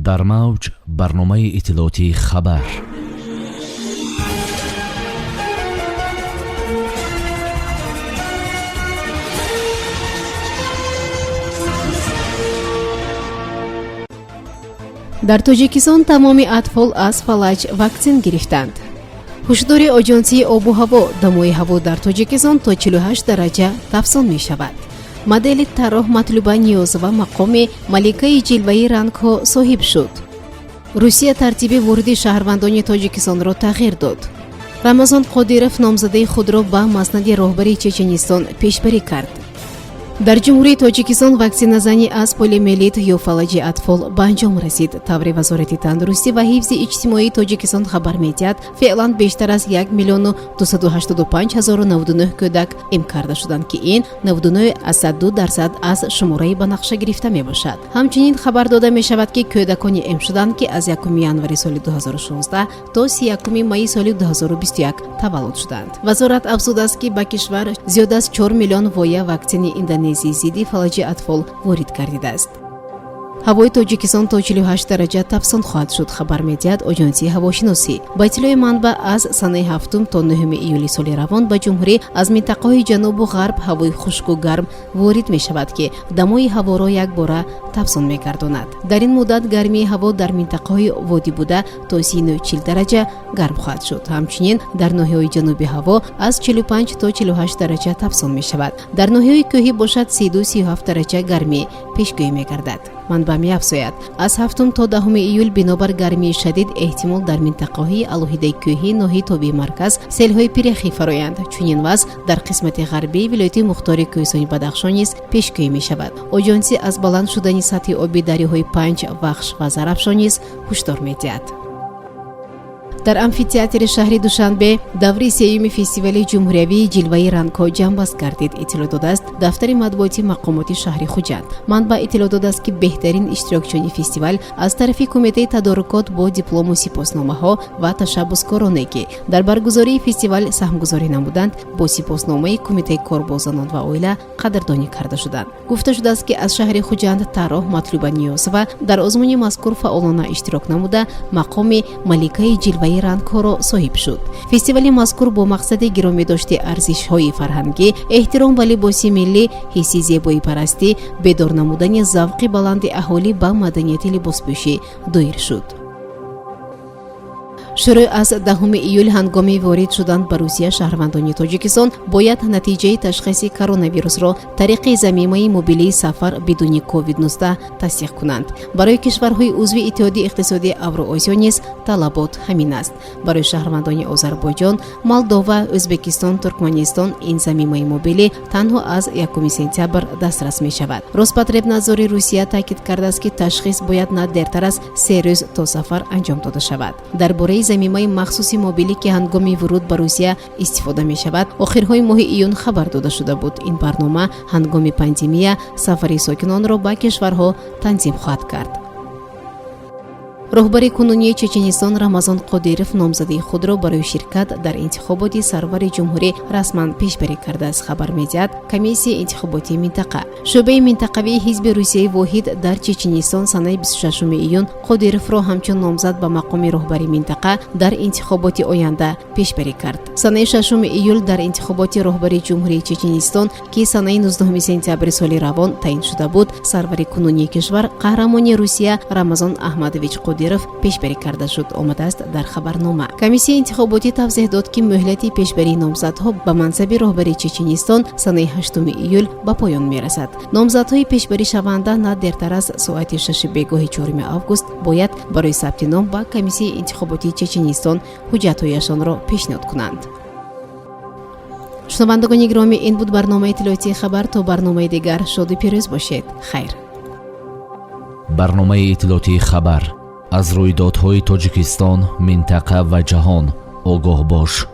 در موج برنامه اطلاعاتی خبر. در توجیکستان تمام اطفال از فلج واکسن گرفتند. هشدار آژانسی آب و هوا: دمای هوا در توجیکستان تا 48 درجه افزون می شود. مدل طرح مطلوب نیاز و مقام ملکه جلوه رنگ ها صاحب شد. روسیه ترتیب ورود شهروندان تاجیکستان را تغییر داد. رمضان قادیروف نامزده خود را به مسند راهبری چچنستان پیشبری کرد. در جمهوری تاجیکستان واکسن زنی از پولیومیلیت یا فلج اطفال به انجام رسید. طور وزارت تندرستی و حفظ اجتماعی تاجیکستان خبر می‌دهد فعلا بیشتر از 1,285,099 کودک ام کرده شدند که این 99.2% از شماره به نقشه گرفته میباشد. همچنین خبر داده می شود که کودکانی ام شدند که از 1 ینوری سال 2016 تا 31 می سال 2021 تولد شدند. وزارت افزوده است که به کشور زیاد از 4 میلیون وایه واکسن اندونزی ضد فلج اطفال وارد گردیده است. هوای تاجیکستان تا 48 درجه افزون خواهد شد. خبر می‌دهد آژانسی هواشناسی. با اطلاع منبع از سنه 7 تا 9 ایولی سال روان به جمهوری از منطقه‌های جنوب و غرب هوای خشک و گرم وارد می‌شود که دمای هوا را یک باره افزون می‌گرداند. در این مدت گرمی هوا در منطقه‌های وادی بوده تا 39 درجه گرم خواهد شد. همچنین در ناحیه‌های جنوبی هوا از 45 تا 48 درجه افزون می‌شود. در ناحیه‌های کوهی باشد 32-37 درجه گرمی پیشگویی می‌گردد. منبع می‌افزاید از 7 تا 10 ایول بنابر گرمی شدید احتمال در منطقه‌های الوهیده کوهی ناحیه توبی مرکز سیل‌های پیرخی فرآیند. چنین وضع در قسمت غربی ولایت مختار کوهستان بدخشان نیز پیشگویی می‌شود. آژانسی از بلند شدن سطح آبی دریاهای پنج، وخش و زرافشان نیز هشدار می‌دهد. در امفی‌تئاتر شهر دوشنبه دوره سیوم فستیوال جمهوری جلوه رنگ‌ها جنبش گردید. اطلاع داده است دفتر مطبوعاتی مقامات شهر خوجند. منبع اطلاع داده است که بهترین اشتراکچیان فستیوال از طرف کمیته تدارکات با دیپلم و سپاسنامه‌ها و تشبسکارانی که در برگزاری فستیوال سهمگذاری نمودند با سپاسنامه کمیته کاربازان و عائله قدردانی کرده شدند. گفته شده است که از شهر خوجند طرح مطلوب نیاز و در آزمون مذکور فعالانه اشتراک نموده مقام ملکه جلوه رنگ‌ها را صاحب شد. فستیوال مذکور با مقصد گرامی داشته ارزش‌های فرهنگی، احترام به لباس ملی، حس زیبایی پرستی، بیدار نمودن ذوق بلند اهالی به مدنیت لباسپوشی دایر شد. شروع از 10 ایول هنگام وارد شدن به روسیه شهروندان تاجیکستان باید نتیجه تشخیص کرونا ویروس را طریق ضمیمه موبیلی سفر بدون کووید 19 تصدیق کنند. برای کشورهای عضو اتحادیه اقتصادی اوراسیا نیز طلبات همین است. برای شهروندان آذربایجان، مولداوا، ازبکستان، ترکمنستان این ضمیمه موبیلی تنها از 1 سپتامبر دسترس می شود. رسپاتربنادزور روسیه تاکید کرده است که تشخیص باید نه دیرتر از 3 روز تا سفر انجام داده شود. درباره ضمیمه مخصوصی موبیلی که هنگام ورود به روسیه استفاده می شود آخرهای ماه ایون خبر داده شده بود. این برنامه هنگام پاندمی سفر ساکنان را به کشورها تنظیم خواهد کرد. راهبر کنونی چچنستان رمضان قادیروف نامزده خود را برای شرکت در انتخابات سرور جمهوری رسما پیشبری کرده است. خبر می‌دهد کمیسیون انتخاباتی منطقه شعبه منطقوی حزب روسیه واحد در چچنستان سنه 26 ایون قادیروف را همچون نامزد به مقام راهبری منطقه در انتخابات آینده پیشبری کرد. سنه 6 ایول در انتخابات راهبری جمهوری چچنستان که سنه 19 سپتامبر سال روان تعیین شده بود سرور کنونی کشور قهرمان روسیه رمضان احمدویچ پیشبری کرده شد. آمده است در خبرنامه. کمیسیون انتخاباتی توضیح داد که مهلت پیشبری نامزدها به منصب راهبری چچنستان سنه 8 ایول به پایان میرسد. نامزدهای پیشبری شونده نه دیرتر از ساعت 6 بگاه 4 آگوست باید برای ثبت نام به کمیسیون انتخاباتی چچنستان حجت‌هایشان را پیشنهاد کنند. شنوندگان گرامی این بود برنامه اطلاعاتی خبر. تا برنامه دیگر شاد و پیروز باشید. خیر. برنامه اطلاعاتی خبر از رویدادهای تاجیکستان، منطقه و جهان آگاه باش.